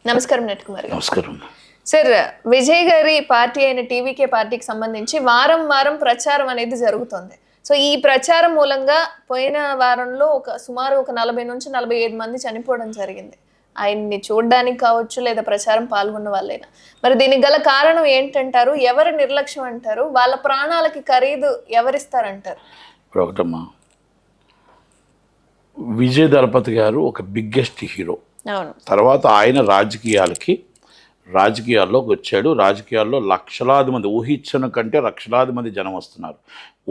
నమస్కారం నెట్ కుమార్ గారు. నమస్కారం సార్, విజయ్ గారి పార్టీ అయిన టీవీకే పార్టీకి సంబంధించి వారం వారం ప్రచారం అనేది జరుగుతుంది. సో ఈ ప్రచారం మూలంగా పోయిన వారంలో సుమారు 40 నుంచి 45 మంది చనిపోవడం జరిగింది. ఆయన్ని చూడడానికి కావచ్చు లేదా ప్రచారం పాల్గొన్న వాళ్ళైనా. మరి దీనికి గల కారణం ఏంటంటారు? ఎవరి నిర్లక్ష్యం అంటారు? వాళ్ళ ప్రాణాలకి ఖరీదు ఎవరిస్తారంటారు? ఇప్పుడు ఒకటమ్మా, విజయ్ దళపతి గారు ఒక బిగ్గెస్ట్ హీరో. తర్వాత ఆయన రాజకీయాల్లోకి వచ్చాడు. రాజకీయాల్లో లక్షలాది మంది, ఊహించిన కంటే లక్షలాది మంది జనం వస్తున్నారు.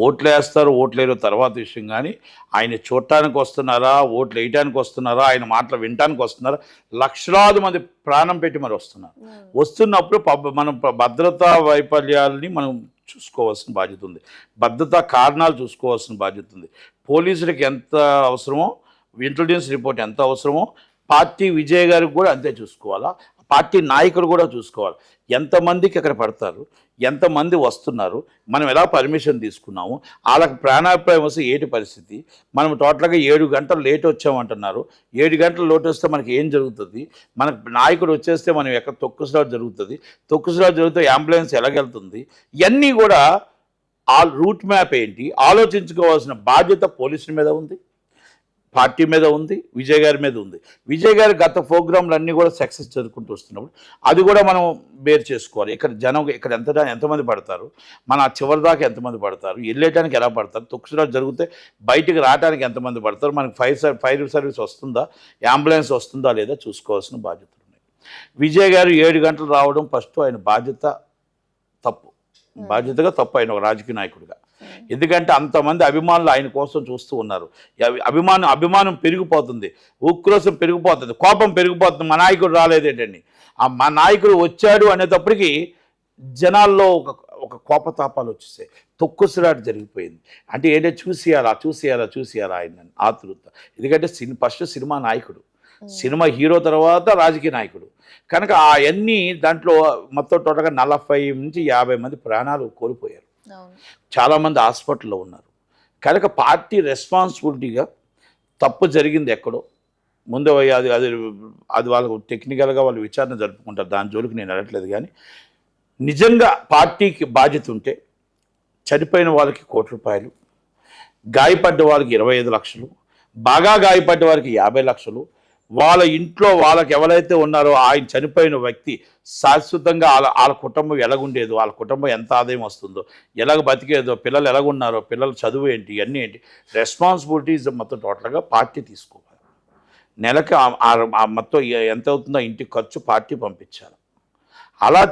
ఓట్లు వేస్తారు, ఓట్లేరు తర్వాత విషయం. కానీ ఆయన చూడటానికి వస్తున్నారా, ఓట్లు వేయటానికి వస్తున్నారా, ఆయన మాటలు వినటానికి వస్తున్నారా, లక్షలాది మంది ప్రాణం పెట్టి మరి వస్తున్నారు. వస్తున్నప్పుడు మనం భద్రతా వైఫల్యాలని మనం చూసుకోవాల్సిన బాధ్యత ఉంది. భద్రతా కారణాలు చూసుకోవాల్సిన బాధ్యత ఉంది. పోలీసులకి ఎంత అవసరమో, ఇంటెలిజెన్స్ రిపోర్ట్ ఎంత అవసరమో, పార్టీ విజయ్ గారికి కూడా అంతే చూసుకోవాలా. పార్టీ నాయకులు కూడా చూసుకోవాలి. ఎంతమందికి అక్కడ పడతారు, ఎంతమంది వస్తున్నారు, మనం ఎలా పర్మిషన్ తీసుకున్నాము, వాళ్ళకి ప్రాణాపాయం వస్తే ఏంటి పరిస్థితి. మనం టోటల్గా 7 గంటలు లేట్ వచ్చామంటున్నారు. 7 గంటలు లేట్ వస్తే మనకి ఏం జరుగుతుంది, మనకు నాయకుడు వచ్చేస్తే మనం ఎక్కడ తొక్కుసలాట జరుగుతుంది, తొక్కుసలాట జరిగితే అంబులెన్స్ ఎలాగెళ్తుంది, ఇవన్నీ కూడా ఆ రూట్ మ్యాప్ ఏంటి ఆలోచించుకోవాల్సిన బాధ్యత పోలీసుల మీద ఉంది, పార్టీ మీద ఉంది, విజయ్ గారి మీద ఉంది. విజయ్ గారి గత ప్రోగ్రాంలు అన్నీ కూడా సక్సెస్ జరుగుకుంటూ వస్తున్నప్పుడు అది కూడా మనం బేర్ చేసుకోవాలి. ఇక్కడ ఎంతమంది పడతారు, మన చివరి దాకా ఎంతమంది పడతారు, వెళ్ళేటానికి ఎలా పడతారు, తొక్కుసలాట జరిగితే బయటికి రావడానికి ఎంతమంది పడతారు, మనకి ఫైర్ సర్వీస్ వస్తుందా, అంబులెన్స్ వస్తుందా లేదా చూసుకోవాల్సిన బాధ్యతలు ఉన్నాయి. విజయ్ గారు 7 గంటలు రావడం ఫస్ట్ ఆయన బాధ్యతగా తప్పు ఆయన ఒక రాజకీయ నాయకుడిగా. ఎందుకంటే అంతమంది అభిమానులు ఆయన కోసం చూస్తూ ఉన్నారు. అభిమానం పెరిగిపోతుంది, ఉక్రోషం పెరిగిపోతుంది, కోపం పెరిగిపోతుంది. మా నాయకుడు రాలేదేటండి, మా నాయకుడు వచ్చాడు అనేటప్పటికీ జనాల్లో ఒక కోపతాపాలు వచ్చేసాయి. తొక్కుసలాట జరిగిపోయింది. అంటే ఏంటంటే చూసేయాలా ఆయన ఆతృత. ఎందుకంటే ఫస్ట్ సినిమా నాయకుడు, సినిమా హీరో తర్వాత రాజకీయ నాయకుడు కనుక అవన్నీ దాంట్లో మొత్తం టోటల్గా 40 నుంచి 50 మంది ప్రాణాలు కోల్పోయారు. చాలామంది హాస్పిటల్లో ఉన్నారు. కనుక పార్టీ రెస్పాన్సిబిలిటీగా తప్పు జరిగింది ఎక్కడో ముందు అది వాళ్ళకు టెక్నికల్గా వాళ్ళు విచారణ జరుపుకుంటారు. దాని జోలికి నేను అడగట్లేదు. కానీ నిజంగా పార్టీకి బాధ్యత ఉంటే చనిపోయిన వాళ్ళకి ₹1,00,00,000, గాయపడ్డ వాళ్ళకి 25 లక్షలు, బాగా గాయపడ్డ వారికి 50 లక్షలు, వాళ్ళ ఇంట్లో వాళ్ళకి ఎవరైతే ఉన్నారో ఆయన చనిపోయిన వ్యక్తి శాశ్వతంగా వాళ్ళ కుటుంబం ఎలాగుండేదో, వాళ్ళ కుటుంబం ఎంత ఆదాయం వస్తుందో, ఎలాగ బతికేదో, పిల్లలు ఎలాగున్నారో, పిల్లల చదువు ఏంటి, ఇవన్నీ ఏంటి, రెస్పాన్సిబిలిటీస్ మొత్తం టోటల్గా పార్టీ తీసుకోవాలి. నెలకి మొత్తం ఎంత అవుతుందో ఇంటికి ఖర్చు పార్టీ పంపించాలి. అలా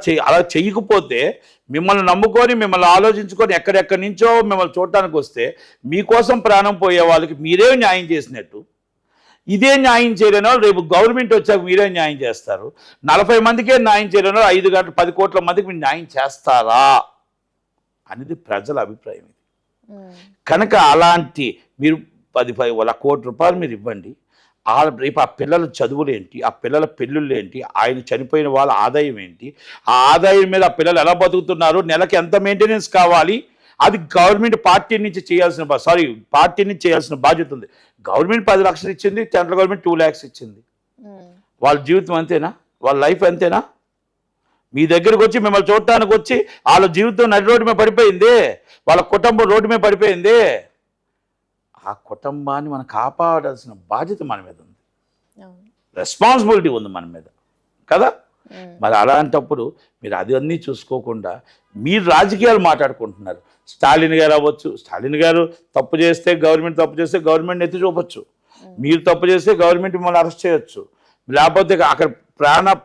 చేయకపోతే మిమ్మల్ని నమ్ముకొని, మిమ్మల్ని ఆలోచించుకొని ఎక్కడెక్కడి నుంచో మిమ్మల్ని చూడటానికి వస్తే మీకోసం ప్రాణం పోయే వాళ్ళకి మీరే న్యాయం చేసినట్టు. ఇదే న్యాయం చేయలేని వాళ్ళు రేపు గవర్నమెంట్ వచ్చాక మీరే న్యాయం చేస్తారు. 40 మందికే న్యాయం చేయలేని వాళ్ళు 5 గంటలు 10 కోట్ల మందికి మీరు న్యాయం చేస్తారా అనేది ప్రజల అభిప్రాయం. ఇది కనుక అలాంటి మీరు 10 కోట్ల రూపాయలు మీరు ఇవ్వండి. రేపు ఆ పిల్లల చదువులు ఏంటి, ఆ పిల్లల పెళ్ళిళ్ళు ఏంటి, ఆయన చనిపోయిన వాళ్ళ ఆదాయం ఏంటి, ఆ ఆదాయం మీద ఆ పిల్లలు ఎలా బతుకుతున్నారు, నెలకి ఎంత మెయింటెనెన్స్ కావాలి, అది గవర్నమెంట్ పార్టీ నుంచి చేయాల్సిన బాధ్యత ఉంది. గవర్నమెంట్ 10 లక్షలు ఇచ్చింది, సెంట్రల్ గవర్నమెంట్ 2 lakhs ఇచ్చింది. వాళ్ళ జీవితం అంతేనా, వాళ్ళ లైఫ్ అంతేనా? మీ దగ్గరకు వచ్చి మిమ్మల్ని చూడటానికి వచ్చి వాళ్ళ జీవితం నడి రోడ్డు మీద పడిపోయింది, వాళ్ళ కుటుంబం రోడ్డు మీద పడిపోయింది. ఆ కుటుంబాన్ని మనం కాపాడాల్సిన బాధ్యత మన మీద ఉంది, రెస్పాన్సిబిలిటీ ఉంది మన మీద కదా. మరి అలాంటప్పుడు మీరు అన్నీ చూసుకోకుండా మీరు రాజకీయాలు మాట్లాడుకుంటున్నారు. స్టాలిన్ గారు అవ్వచ్చు, స్టాలిన్ గారు తప్పు చేస్తే గవర్నమెంట్ ఎత్తి చూపచ్చు, మీరు తప్పు చేస్తే గవర్నమెంట్ మిమ్మల్ని అరెస్ట్ చేయొచ్చు. లేకపోతే అక్కడ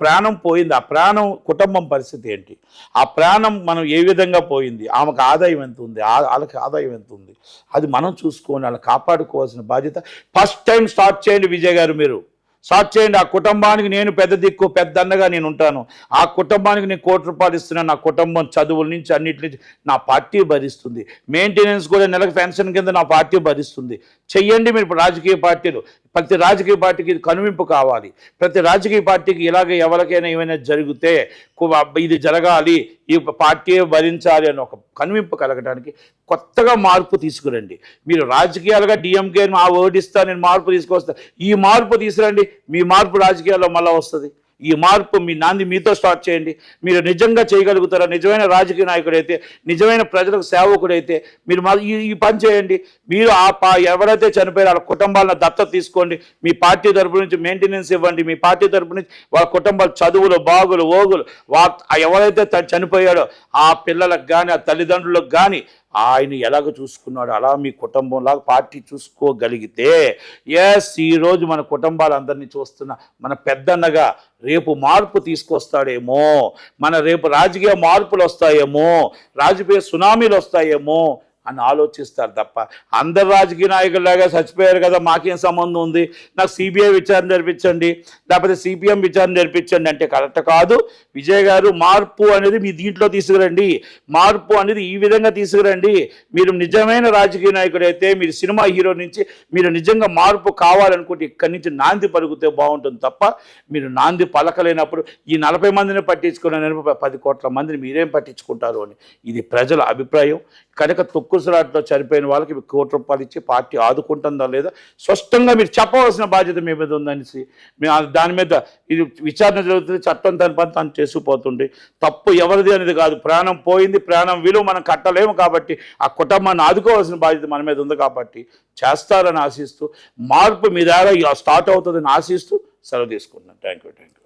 ప్రాణం పోయింది, ఆ ప్రాణం కుటుంబం పరిస్థితి ఏంటి, ఆ ప్రాణం మనం ఏ విధంగా పోయింది, ఆమెకు ఆదాయం ఎంత ఉంది, వాళ్ళకి ఆదాయం ఎంత ఉంది, అది మనం చూసుకొని వాళ్ళని కాపాడుకోవాల్సిన బాధ్యత. ఫస్ట్ టైం స్టార్ట్ చేయండి విజయ్ గారు, మీరు స్టార్ట్ చేయండి. ఆ కుటుంబానికి నేను పెద్ద దిక్కు, పెద్ద అన్నగా నేను ఉంటాను. ఆ కుటుంబానికి నేను ₹1,00,00,000 ఇస్తున్నాను. నా కుటుంబం చదువుల నుంచి అన్నిటి నుంచి నా పార్టీ భరిస్తుంది. మెయింటెనెన్స్ కూడా నెలకు పెన్షన్ కింద నా పార్టీ భరిస్తుంది. చెయ్యండి మీరు రాజకీయ పార్టీలు. ప్రతి రాజకీయ పార్టీకి ఇది కనువింపు కావాలి. ప్రతి రాజకీయ పార్టీకి ఇలాగ ఎవరికైనా ఏమైనా జరిగితే ఇది జరగాలి, ఈ పార్టీ భరించాలి అని ఒక కనువింపు కలగడానికి కొత్తగా మార్పు తీసుకురండి. మీరు రాజకీయాలుగా డిఎంకే ఓడిస్తా, నేను మార్పు తీసుకొస్తా, ఈ మార్పు తీసుకురండి. మీ మార్పు రాజకీయాల్లో మళ్ళీ వస్తుంది. ఈ మార్పు మీ నాంది మీతో స్టార్ట్ చేయండి. మీరు నిజంగా చేయగలుగుతారా? నిజమైన రాజకీయ నాయకుడైతే, నిజమైన ప్రజలకు సేవకుడైతే మీరు ఈ పని చేయండి. మీరు ఎవరైతే చనిపోయారో వాళ్ళ కుటుంబాలను దత్తత తీసుకోండి. మీ పార్టీ తరపు నుంచి మెయింటెనెన్స్ ఇవ్వండి. మీ పార్టీ తరపు నుంచి వాళ్ళ కుటుంబాల చదువులు, బాగులు, ఓగులు ఎవరైతే చనిపోయాడో ఆ పిల్లలకు కానీ, ఆ తల్లిదండ్రులకు కానీ ఆయన ఎలాగ చూసుకున్నాడు అలా మీ కుటుంబంలాగా పార్టీ చూసుకోగలిగితే ఈరోజు మన కుటుంబాలందరినీ చూస్తున్న మన పెద్దన్నగా రేపు మార్పు తీసుకొస్తాడేమో, రేపు రాజకీయ మార్పులు వస్తాయేమో, రాజకీయ సునామీలు వస్తాయేమో అని ఆలోచిస్తారు తప్ప అందరు రాజకీయ నాయకుల్లాగా చచ్చిపోయారు కదా మాకేం సంబంధం ఉంది, నాకు సిబిఐ విచారణ జరిపించండి, లేకపోతే సిపిఎం విచారణ జరిపించండి అంటే కరెక్ట్ కాదు. విజయ్ గారు మార్పు అనేది మీ దీంట్లో తీసుకురండి, మార్పు అనేది ఈ విధంగా తీసుకురండి. మీరు నిజమైన రాజకీయ నాయకుడైతే, మీరు సినిమా హీరో నుంచి మీరు నిజంగా మార్పు కావాలనుకుంటే ఇక్కడి నుంచి నాంది పలుకుతే బాగుంటుంది తప్ప మీరు నాంది పలకలేనప్పుడు ఈ 40 మందిని పట్టించుకున్న 10 కోట్ల మందిని మీరేం పట్టించుకుంటారు అని ఇది ప్రజల అభిప్రాయం. కనుక తొక్కుసలాట్లో చనిపోయిన వాళ్ళకి ₹1 కోటి ఇచ్చి పార్టీ ఆదుకుంటుందా లేదా స్పష్టంగా మీరు చెప్పవలసిన బాధ్యత మీ మీద ఉందనేసి దాని మీద ఇది విచారణ జరుగుతుంది. చట్టం తన పని తను చేసుకుపోతుంది. తప్పు ఎవరిది అనేది కాదు, ప్రాణం పోయింది, ప్రాణం విలువ మనం కట్టలేము కాబట్టి ఆ కుటుంబాన్ని ఆదుకోవాల్సిన బాధ్యత మన మీద ఉంది కాబట్టి చేస్తారని ఆశిస్తూ, మార్పు మీ ద్వారా స్టార్ట్ అవుతుందని ఆశిస్తూ సెలవు తీసుకుంటున్నాను. Thank you.